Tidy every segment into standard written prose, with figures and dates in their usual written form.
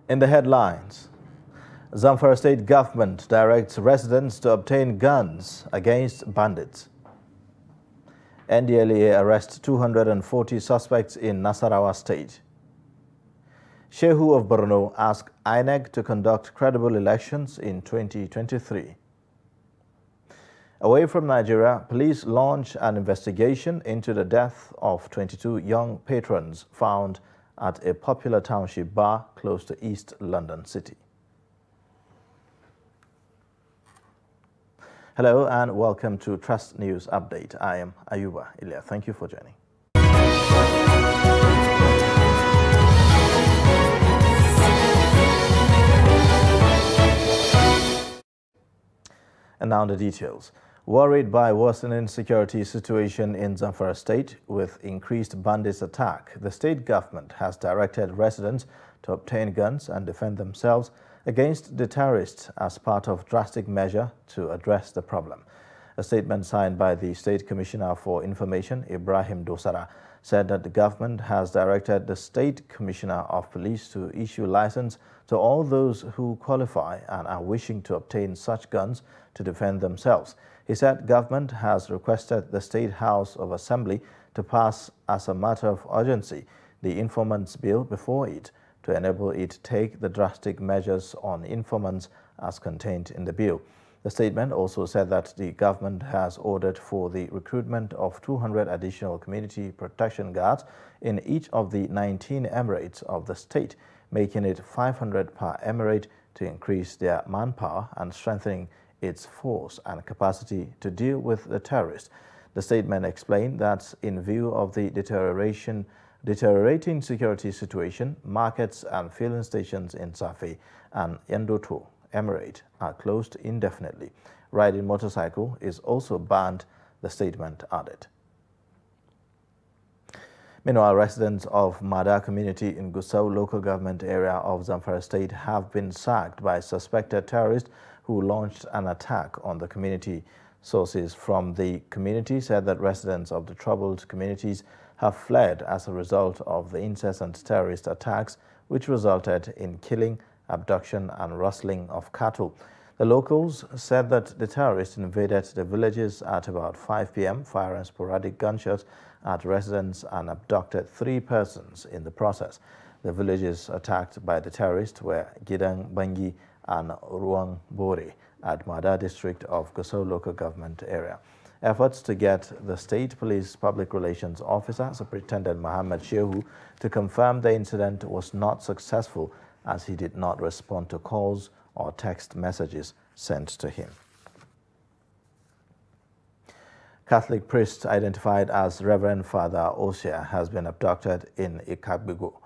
In the headlines, Zamfara State government directs residents to obtain guns against bandits. NDLEA arrests 240 suspects in Nasarawa State. Shehu of Borno asks INEC to conduct credible elections in 2023. Away from Nigeria, police launch an investigation into the death of 22 young patrons found at a popular township bar close to East London City. Hello and welcome to Trust News Update. I am Ayuba Ilya. Thank you for joining. And now the details. Worried by worsening security situation in Zamfara State with increased bandits attack, the state government has directed residents to obtain guns and defend themselves against the terrorists as part of drastic measure to address the problem. A statement signed by the State Commissioner for Information, Ibrahim Dosara, said that the government has directed the State Commissioner of Police to issue license to all those who qualify and are wishing to obtain such guns to defend themselves. He said government has requested the State House of Assembly to pass as a matter of urgency the Informants Bill before it to enable it to take the drastic measures on informants as contained in the bill. The statement also said that the government has ordered for the recruitment of 200 additional community protection guards in each of the 19 emirates of the state, making it 500 per emirate to increase their manpower and strengthening its force and capacity to deal with the terrorists. The statement explained that in view of the deteriorating security situation, markets and filling stations in Safi and Endoto Emirate are closed indefinitely. Riding motorcycle is also banned, the statement added. Meanwhile, residents of Mada community in Gusau local government area of Zamfara State have been sacked by suspected terrorists who launched an attack on the community. Sources from the community said that residents of the troubled communities have fled as a result of the incessant terrorist attacks, which resulted in killing, abduction and rustling of cattle. The locals said that the terrorists invaded the villages at about 5 p.m., firing sporadic gunshots at residents and abducted 3 persons in the process. The villages attacked by the terrorists were Gidang Bangi and Ruang Bore at Mada district of Gusau local government area. Efforts to get the State Police Public Relations Officer, Superintendent Mohammed Shehu, to confirm the incident was not successful as he did not respond to calls or text messages sent to him. Catholic priest identified as Reverend Father Osia has been abducted in Ikagbigo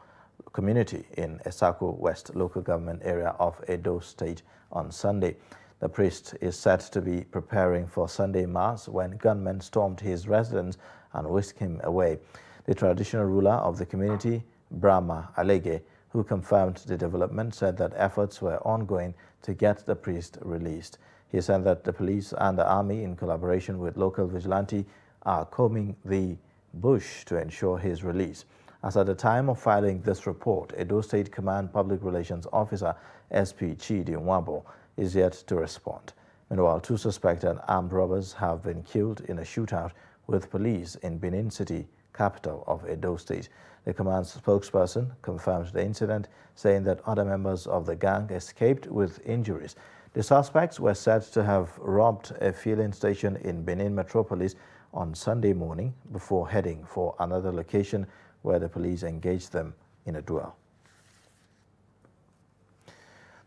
community in Esako West local government area of Edo State on Sunday. The priest is said to be preparing for Sunday Mass when gunmen stormed his residence and whisked him away. The traditional ruler of the community, Brahma Alege, who confirmed the development, said that efforts were ongoing to get the priest released. He said that the police and the army, in collaboration with local vigilante, are combing the bush to ensure his release. As at the time of filing this report, Edo State Command Public Relations Officer SP Chidi Nwabo is yet to respond. Meanwhile, 2 suspected armed robbers have been killed in a shootout with police in Benin City, capital of Edo State. The command's spokesperson confirmed the incident, saying that other members of the gang escaped with injuries. The suspects were said to have robbed a filling station in Benin Metropolis on Sunday morning before heading for another location where the police engaged them in a duel.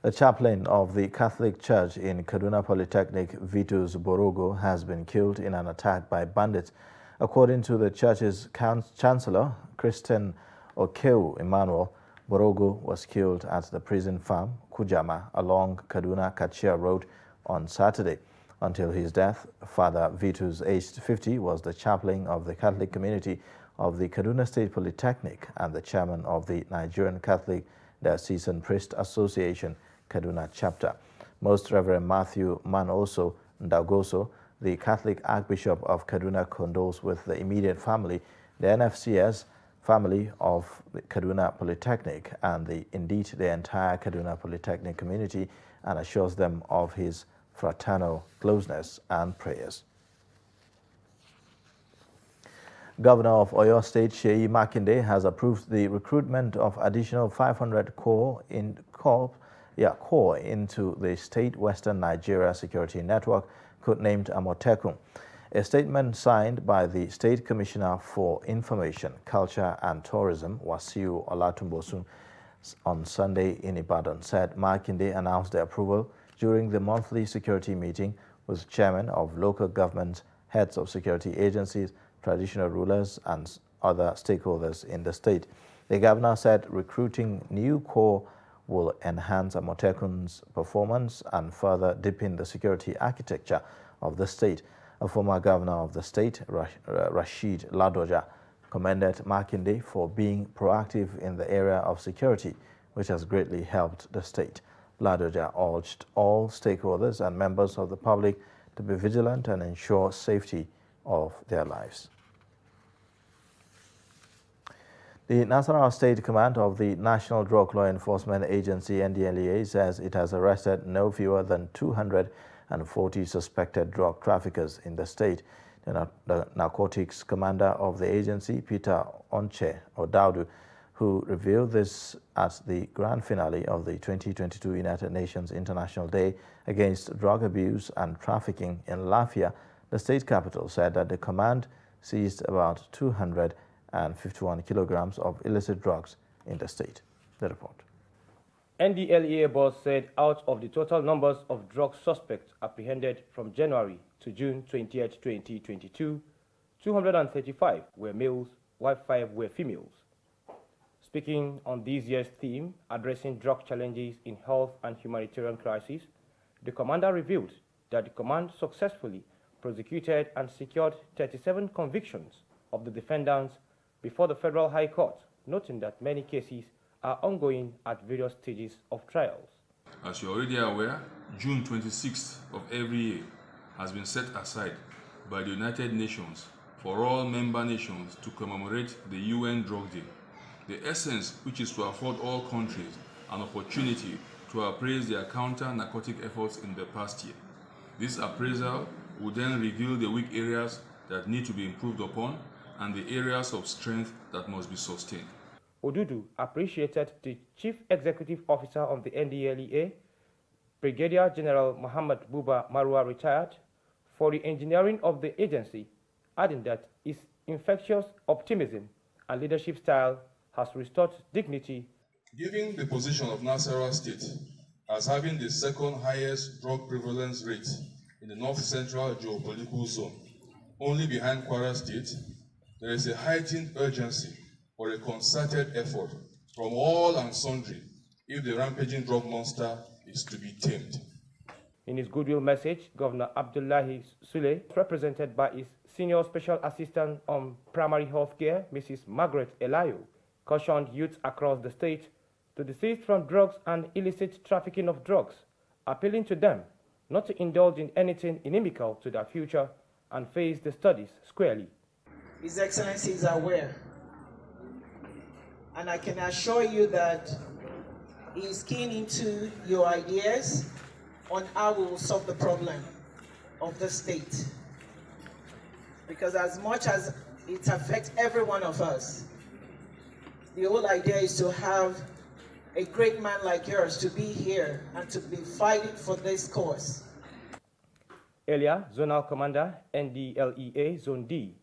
The chaplain of the Catholic Church in Kaduna Polytechnic, Vitus Borogo, has been killed in an attack by bandits. According to the church's chancellor, Christian Okeu Emmanuel, Borogo was killed at the prison farm, Kujama, along Kaduna-Kachia Road on Saturday. Until his death, Father Vitus, aged 50, was the chaplain of the Catholic community of the Kaduna State Polytechnic and the chairman of the Nigerian Catholic Diocesan Priest Association, Kaduna chapter. Most Reverend Matthew Manoso Ndagoso, the Catholic Archbishop of Kaduna, condoles with the immediate family. The NFCS family of the Kaduna Polytechnic and indeed the entire Kaduna Polytechnic community, and assures them of his fraternal closeness and prayers. Governor of Oyo State, Seyi Makinde, has approved the recruitment of additional 500 corps into the State Western Nigeria Security Network, codenamed Amotekun. A statement signed by the State Commissioner for Information, Culture and Tourism, Wasiu Olatunbosun, on Sunday in Ibadan said Makinde announced the approval during the monthly security meeting with chairmen of local governments, heads of security agencies, traditional rulers and other stakeholders in the state. The governor said recruiting new corps will enhance Amotekun's performance and further deepen the security architecture of the state. A former governor of the state, Rashid Ladoja, commended Makinde for being proactive in the area of security, which has greatly helped the state. Ladoja urged all stakeholders and members of the public to be vigilant and ensure safety of their lives. The Nasarawa State Command of the National Drug Law Enforcement Agency, NDLEA, says it has arrested no fewer than 240 suspected drug traffickers in the state. The narcotics commander of the agency, Peter Onche Odaudu, who revealed this at the grand finale of the 2022 United Nations International Day Against Drug Abuse and Trafficking in Lafia, the state capital, said that the command seized about 251 kilograms of illicit drugs in the state. The report. NDLEA boss said out of the total numbers of drug suspects apprehended from January to June 20, 2022, 235 were males, while 5 were females. Speaking on this year's theme, addressing drug challenges in health and humanitarian crises, the commander revealed that the command successfully prosecuted and secured 37 convictions of the defendants before the Federal High Court, noting that many cases are ongoing at various stages of trials. As you're already aware, June 26th of every year has been set aside by the United Nations for all member nations to commemorate the UN Drug Day. The essence, which is to afford all countries an opportunity to appraise their counter-narcotic efforts in the past year. This appraisal will then reveal the weak areas that need to be improved upon and the areas of strength that must be sustained. Odudu appreciated the Chief Executive Officer of the NDLEA, Brigadier General Muhammad Buba Marwa, retired, for the engineering of the agency, adding that its infectious optimism and leadership style has restored dignity. Given the position of Nasarawa State as having the second highest drug prevalence rate in the north-central geopolitical zone, only behind Kwara State, there is a heightened urgency for a concerted effort from all and sundry if the rampaging drug monster is to be tamed. In his goodwill message, Governor Abdullahi Sule, represented by his Senior Special Assistant on Primary Health Care, Mrs. Margaret Elayo, cautioned youths across the state to desist from drugs and illicit trafficking of drugs, appealing to them not to indulge in anything inimical to their future and face the studies squarely. His Excellency is aware, and I can assure you that he is keen into your ideas on how we will solve the problem of the state. Because as much as it affects every one of us, the whole idea is to have a great man like yours to be here and to be fighting for this cause. Earlier, Zonal Commander, NDLEA Zone D,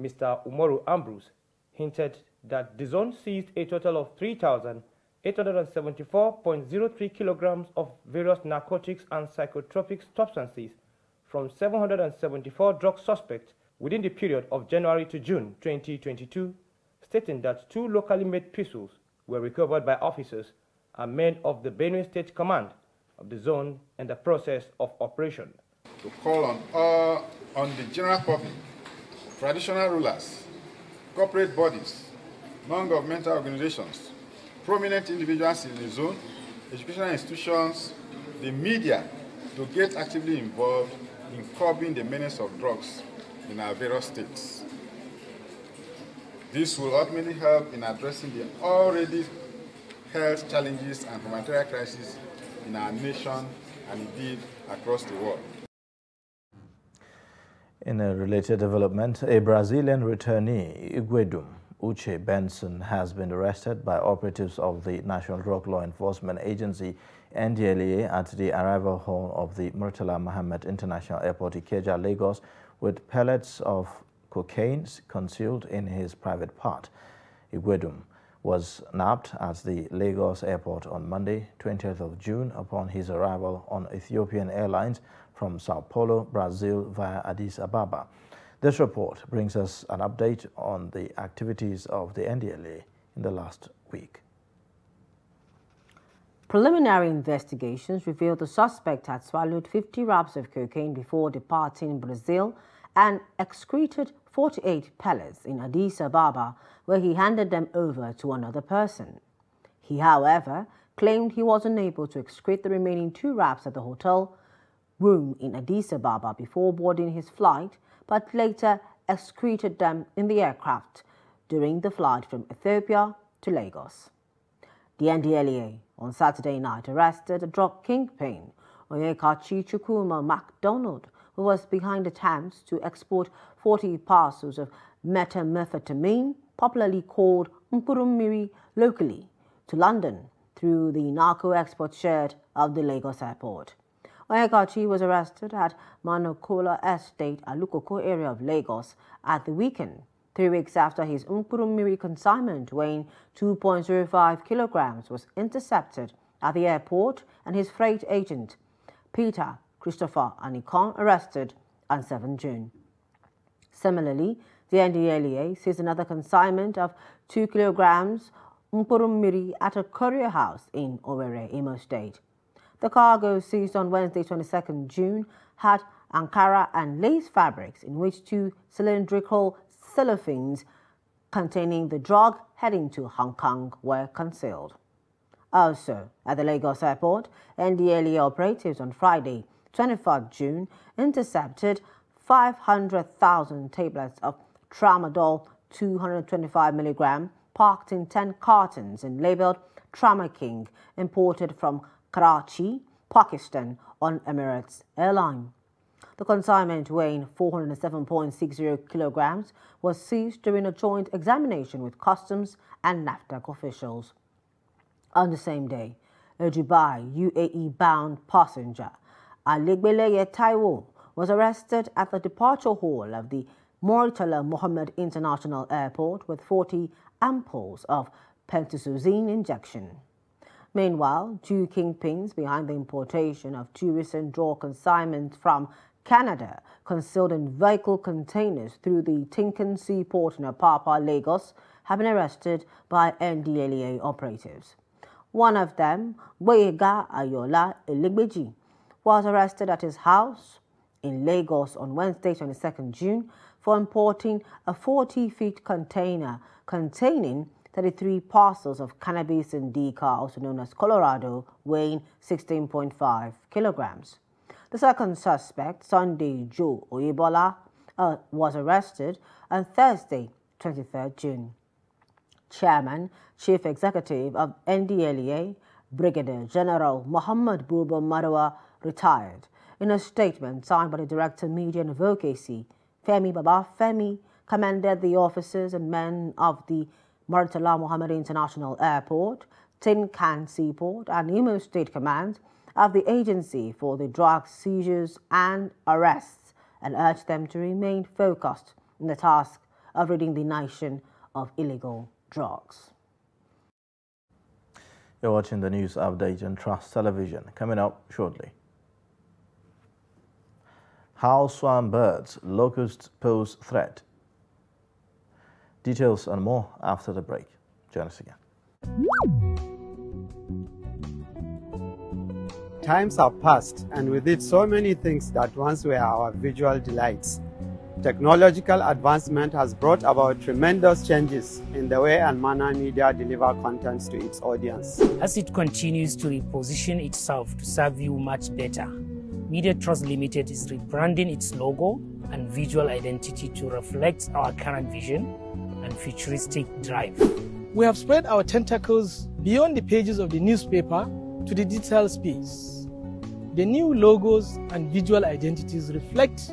Mr. Umoru Ambrose, hinted that the zone seized a total of 3,874.03 kilograms of various narcotics and psychotropic substances from 774 drug suspects within the period of January to June 2022, stating that 2 locally made pistols were recovered by officers and men of the Benue State Command of the zone in the process of operation. To call on the general public, traditional rulers, corporate bodies, non-governmental organizations, prominent individuals in the zone, educational institutions, the media, to get actively involved in curbing the menace of drugs in our various states. This will ultimately help in addressing the already health challenges and humanitarian crises in our nation and indeed across the world. In a related development, a Brazilian returnee, Iguedum Uche Benson, has been arrested by operatives of the National Drug Law Enforcement Agency, NDLEA, at the arrival hall of the Murtala Mohammed International Airport, Ikeja, Lagos, with pellets of cocaine concealed in his private part. Iguedum was nabbed at the Lagos airport on Monday, 20th of June, upon his arrival on Ethiopian Airlines from Sao Paulo, Brazil, via Addis Ababa. This report brings us an update on the activities of the NDLEA in the last week. Preliminary investigations revealed the suspect had swallowed 50 wraps of cocaine before departing Brazil and excreted 48 pellets in Addis Ababa, where he handed them over to another person. He, however, claimed he was unable to excrete the remaining 2 wraps at the hotel room in Addis Ababa before boarding his flight, but later excreted them in the aircraft during the flight from Ethiopia to Lagos. The NDLEA on Saturday night arrested a drug kingpin, Onyekachi Chukwuma MacDonald, who was behind attempts to export 40 parcels of methamphetamine, popularly called Mpurummiri locally, to London through the narco export shed of the Lagos airport. Onyekachi was arrested at Manokola Estate, Alukoko area of Lagos, at the weekend, 3 weeks after his Mpurummiri consignment weighing 2.05 kilograms was intercepted at the airport and his freight agent, Peter Christopher Anikon, arrested on 7 June. Similarly, the NDLEA seized another consignment of 2 kilograms Mpurummiri at a courier house in Owerri, Imo State. The cargo seized on Wednesday, 22nd June, had Ankara and lace fabrics in which 2 cylindrical cellophanes containing the drug heading to Hong Kong were concealed. Also, at the Lagos airport, NDLEA operatives on Friday, 24th June, intercepted 500,000 tablets of tramadol 225 milligram packed in 10 cartons and labeled Trama King, imported from Karachi, Pakistan on Emirates Airline. The consignment, weighing 407.60 kilograms, was seized during a joint examination with customs and NAFDAC officials. On the same day, a Dubai, UAE-bound passenger, Alegbeleye Taiwo, was arrested at the departure hall of the Murtala Mohammed International Airport with 40 ampoules of pentazocine injection. Meanwhile, 2 kingpins behind the importation of 2 recent drug consignments from Canada, concealed in vehicle containers through the Tinkan Seaport in Apapa, Lagos, have been arrested by NDLEA operatives. One of them, Boyega Ayola Elegbeji, was arrested at his house in Lagos on Wednesday, 22nd June, for importing a 40-feet container containing 33 parcels of cannabis indica, also known as Colorado, weighing 16.5 kilograms. The second suspect, Sunday Joe Oyebola, was arrested on Thursday, 23rd June. Chairman, Chief Executive of NDLEA, Brigadier General Muhammad Buba Marwa, retired. In a statement signed by the Director Media and Advocacy, Femi Baba Femi, commended the officers and men of the Murtala Mohammed International Airport, Tinkan Seaport, and Imo State Command of the agency for the drug seizures and arrests, and urged them to remain focused in the task of ridding the nation of illegal drugs. You're watching the news update on Trust Television. Coming up shortly. How swarm birds, locusts pose threat. Details and more after the break. Join us again. Times have passed, and with it so many things that once were our visual delights. Technological advancement has brought about tremendous changes in the way and manner media deliver content to its audience. As it continues to reposition itself to serve you much better, Media Trust Limited is rebranding its logo and visual identity to reflect our current vision and futuristic drive. We have spread our tentacles beyond the pages of the newspaper to the digital space. The new logos and visual identities reflect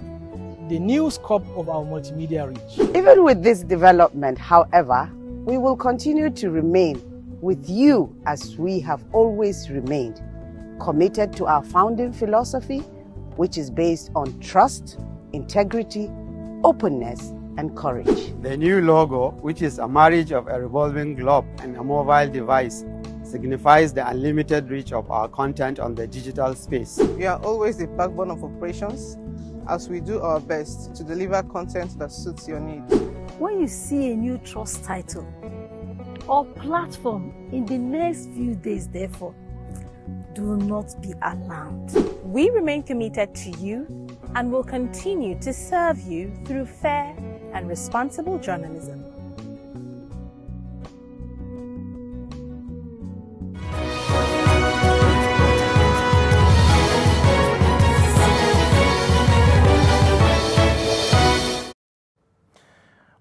the new scope of our multimedia reach. Even with this development, however, we will continue to remain with you as we have always remained, committed to our founding philosophy, which is based on trust, integrity, openness, and courage. The new logo, which is a marriage of a revolving globe and a mobile device, signifies the unlimited reach of our content on the digital space. We are always the backbone of operations as we do our best to deliver content that suits your needs. When you see a new trust title or platform in the next few days, therefore, do not be alarmed. We remain committed to you and will continue to serve you through fair and responsible journalism.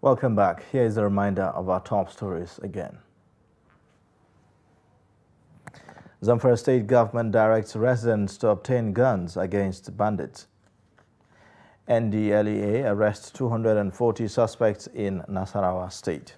Welcome back. Here is a reminder of our top stories again. Zamfara State Government directs residents to obtain guns against bandits. NDLEA arrests 240 suspects in Nasarawa State.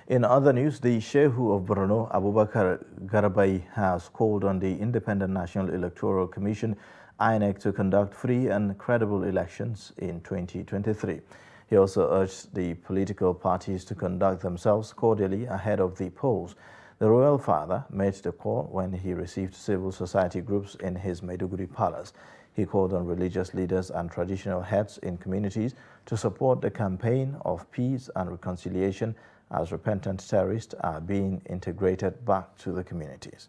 In other news, the Shehu of Borno, Abubakar Garabai, has called on the Independent National Electoral Commission, INEC, to conduct free and credible elections in 2023. He also urged the political parties to conduct themselves cordially ahead of the polls. The royal father made the call when he received civil society groups in his Maiduguri palace. He called on religious leaders and traditional heads in communities to support the campaign of peace and reconciliation as repentant terrorists are being integrated back to the communities.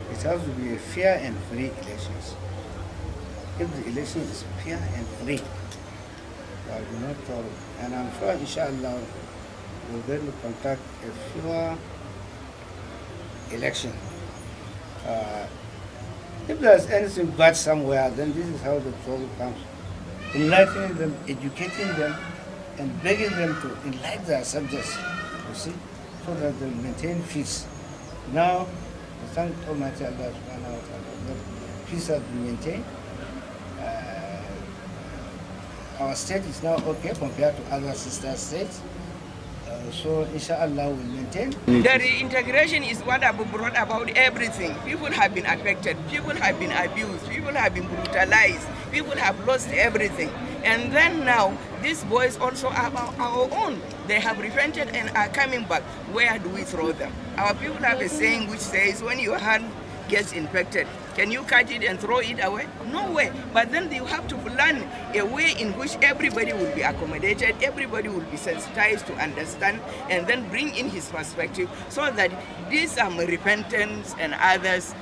It has to be a fair and free elections. If the election is fair and free, there will be no problem. And I'm sure, inshallah, we're going to conduct a fair election. If there's anything bad somewhere, then this is how the trouble comes. Enlightening them, educating them, and begging them to enlighten their subjects, you see, so that they maintain peace. Now, we thank Almighty Allah subhanahu wa ta'ala that peace has been maintained. Our state is now okay compared to other sister states. So inshallah we'll maintain. The reintegration is what have brought about everything. People have been affected, people have been abused, people have been brutalized, people have lost everything. And then now, these boys also are our own. They have repented and are coming back. Where do we throw them? Our people have a saying which says, when your hand gets infected, can you catch it and throw it away? No way. But then you have to plan a way in which everybody will be accommodated, everybody will be sensitized to understand, and then bring in his perspective so that these repentance and others,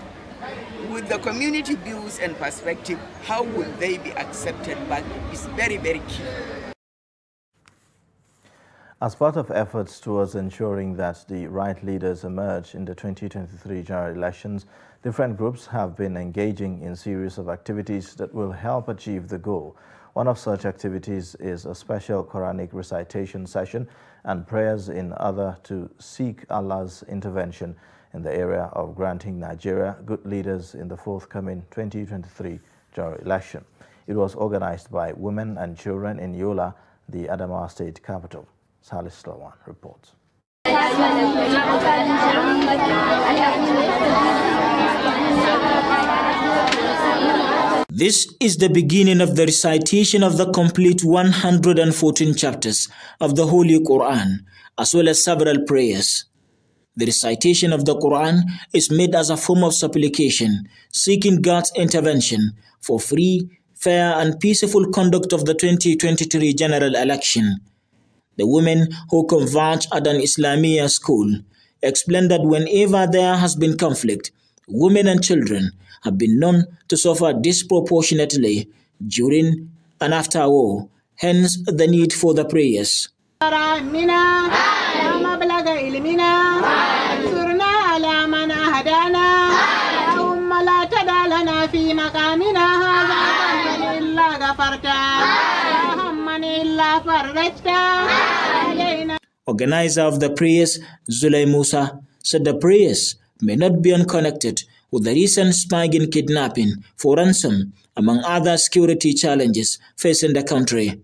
with the community views and perspective, how will they be accepted back is very, very key. As part of efforts towards ensuring that the right leaders emerge in the 2023 general elections, different groups have been engaging in a series of activities that will help achieve the goal. One of such activities is a special Quranic recitation session and prayers in order to seek Allah's intervention in the area of granting Nigeria good leaders in the forthcoming 2023 general election. It was organized by women and children in Yola, the Adamawa state capital. Salis Lawan reports. This is the beginning of the recitation of the complete 114 chapters of the Holy Quran, as well as several prayers. The recitation of the Quran is made as a form of supplication, seeking God's intervention for free, fair, and peaceful conduct of the 2023 general election. The women who converge at an Islamia school explain that whenever there has been conflict, women and children have been known to suffer disproportionately during and after war, hence the need for the prayers. Organizer of the prayers, Zulay Musa, said the prayers may not be unconnected with the recent spying kidnapping for ransom, among other security challenges facing the country.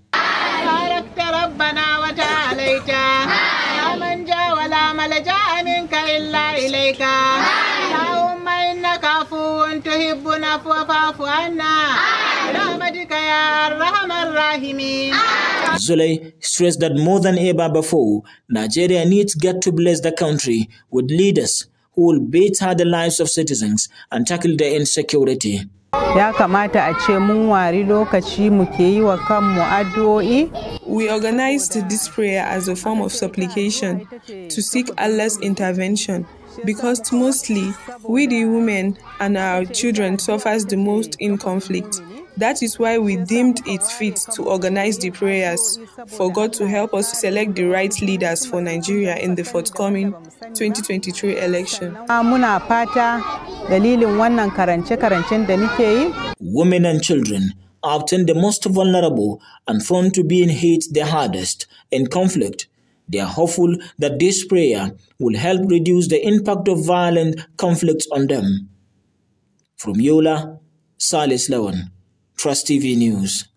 Zulay stressed that more than ever before, Nigeria needs God to bless the country with leaders who will better the lives of citizens and tackle the insecurity. We organized this prayer as a form of supplication to seek Allah's intervention, because mostly we the women and our children suffers the most in conflict. That is why we deemed it fit to organize the prayers for God to help us select the right leaders for Nigeria in the forthcoming 2023 election. Women and children are often the most vulnerable and prone to being hit the hardest in conflict. They are hopeful that this prayer will help reduce the impact of violent conflicts on them. From Yola, Salis Lawan, Trust TV News.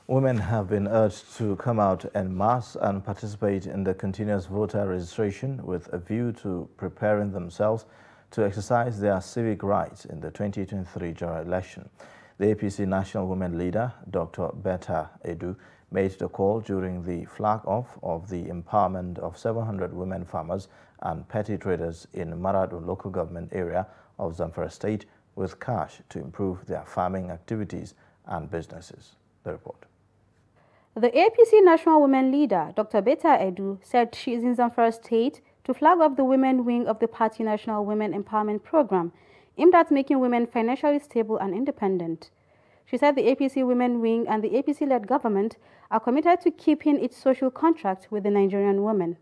Women have been urged to come out en masse and participate in the continuous voter registration with a view to preparing themselves to exercise their civic rights in the 2023 general election. The APC National Women Leader, Dr. Betta Edu, made the call during the flag-off of the empowerment of 700 women farmers and petty traders in Maradun local government area of Zamfara State with cash to improve their farming activities and businesses. The report. The APC National Women Leader, Dr. Betta Edu, said she is in Zamfara State to flag off the women wing of the party National Women Empowerment Program, aimed at making women financially stable and independent. She said the APC Women Wing and the APC-led government are committed to keeping its social contract with the Nigerian women.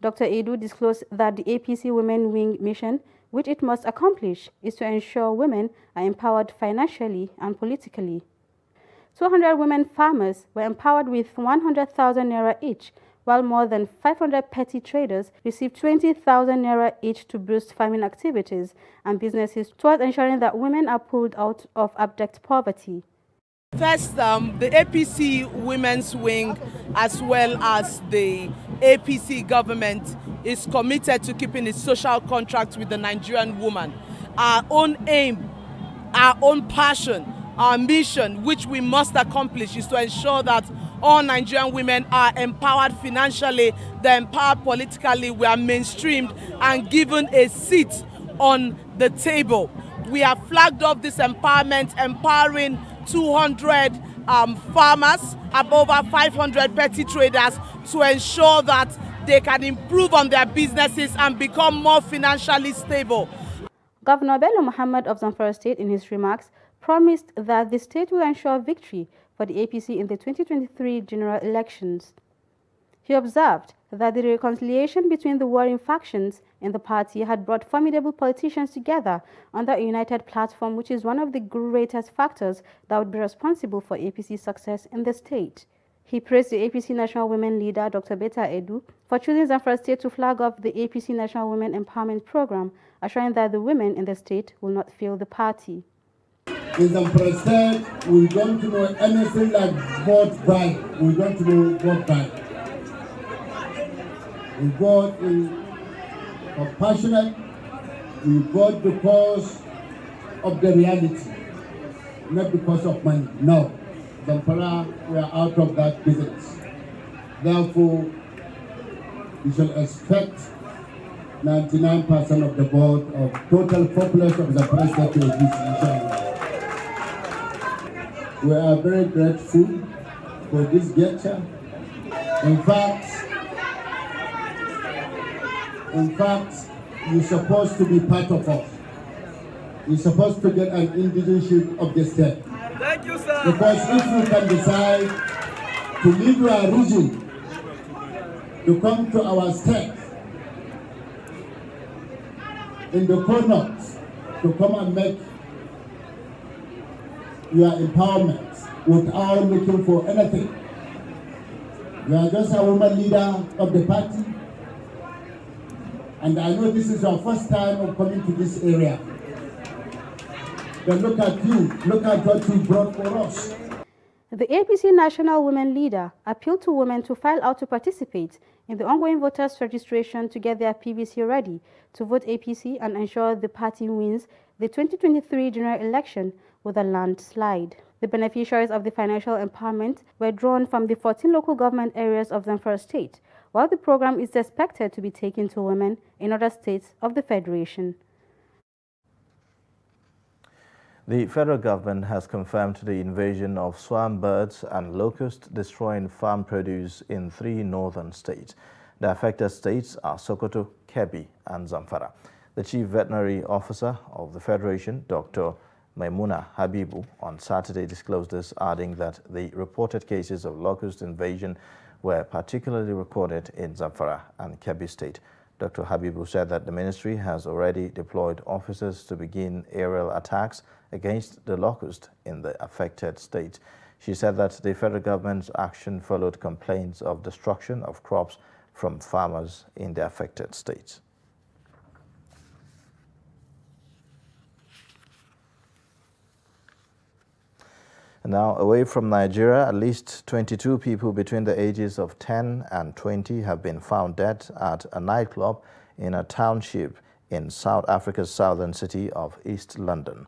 Dr. Edu disclosed that the APC Women Wing mission, which it must accomplish, is to ensure women are empowered financially and politically. 200 women farmers were empowered with 100,000 naira each, while more than 500 petty traders received 20,000 naira each to boost farming activities and businesses towards ensuring that women are pulled out of abject poverty. First, the APC Women's Wing as well as the APC government is committed to keeping its social contract with the Nigerian woman. Our own aim, our own passion, our mission, which we must accomplish, is to ensure that all Nigerian women are empowered financially, they're empowered politically, we are mainstreamed and given a seat on the table. We have flagged off this empowerment, empowering 200 farmers, above 500 petty traders, to ensure that they can improve on their businesses and become more financially stable. Governor Bello Muhammad of Zamfara State, in his remarks, promised that the state will ensure victory for the APC in the 2023 general elections. He observed that the reconciliation between the warring factions in the party had brought formidable politicians together under a united platform, which is one of the greatest factors that would be responsible for APC's success in the state. He praised the APC National Women Leader, Dr. Betta Edu, for choosing Zamfara State to flag off the APC National Women Empowerment Program, assuring that the women in the state will not fail the party. In Zamfara State, we don't know anything like vote buy. We don't know vote buy. We vote in compassionate. We vote because of the reality, not because of money. No. Zamfara, we are out of that business. Therefore, we shall expect 99% of the vote of total population of Zamfara State to this. We are very grateful for this gesture. In fact, you're supposed to be part of us. You're supposed to get an indigenship of the state. Thank you, sir. Because if you can decide to leave your region, to come to our state, in the corners, to come and make your empowerment, without looking for anything. You are just a woman leader of the party, and I know this is your first time of coming to this area. But look at you, look at what you brought for us. The APC national women leader appealed to women to file out to participate in the ongoing voters registration to get their PVC ready to vote APC and ensure the party wins the 2023 general election with a landslide. The beneficiaries of the financial empowerment were drawn from the 14 local government areas of Zamfara state, while the program is expected to be taken to women in other states of the Federation. The federal government has confirmed the invasion of swarm birds and locusts destroying farm produce in 3 northern states. The affected states are Sokoto, Kebbi, and Zamfara. The Chief Veterinary Officer of the Federation, Dr. Maimuna Habibu, on Saturday disclosed this, adding that the reported cases of locust invasion were particularly recorded in Zamfara and Kebbi State. Dr. Habibu said that the ministry has already deployed officers to begin aerial attacks against the locust in the affected states. She said that the federal government's action followed complaints of destruction of crops from farmers in the affected states. Now, away from Nigeria, at least 22 people between the ages of 10 and 20 have been found dead at a nightclub in a township in South Africa's southern city of East London.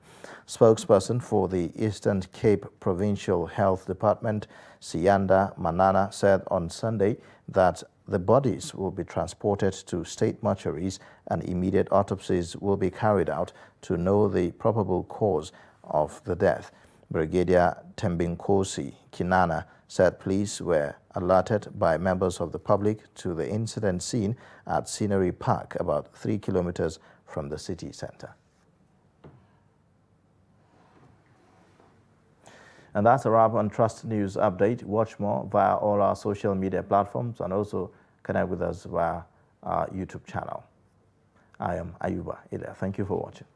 Spokesperson for the Eastern Cape Provincial Health Department, Siyanda Manana, said on Sunday that the bodies will be transported to state mortuaries and immediate autopsies will be carried out to know the probable cause of the death. Brigadier Tembinkosi Kinana said police were alerted by members of the public to the incident scene at Scenery Park, about 3 kilometers from the city center. And that's a wrap on Trust News Update. Watch more via all our social media platforms and also connect with us via our YouTube channel. I am Ayuba Ida. Thank you for watching.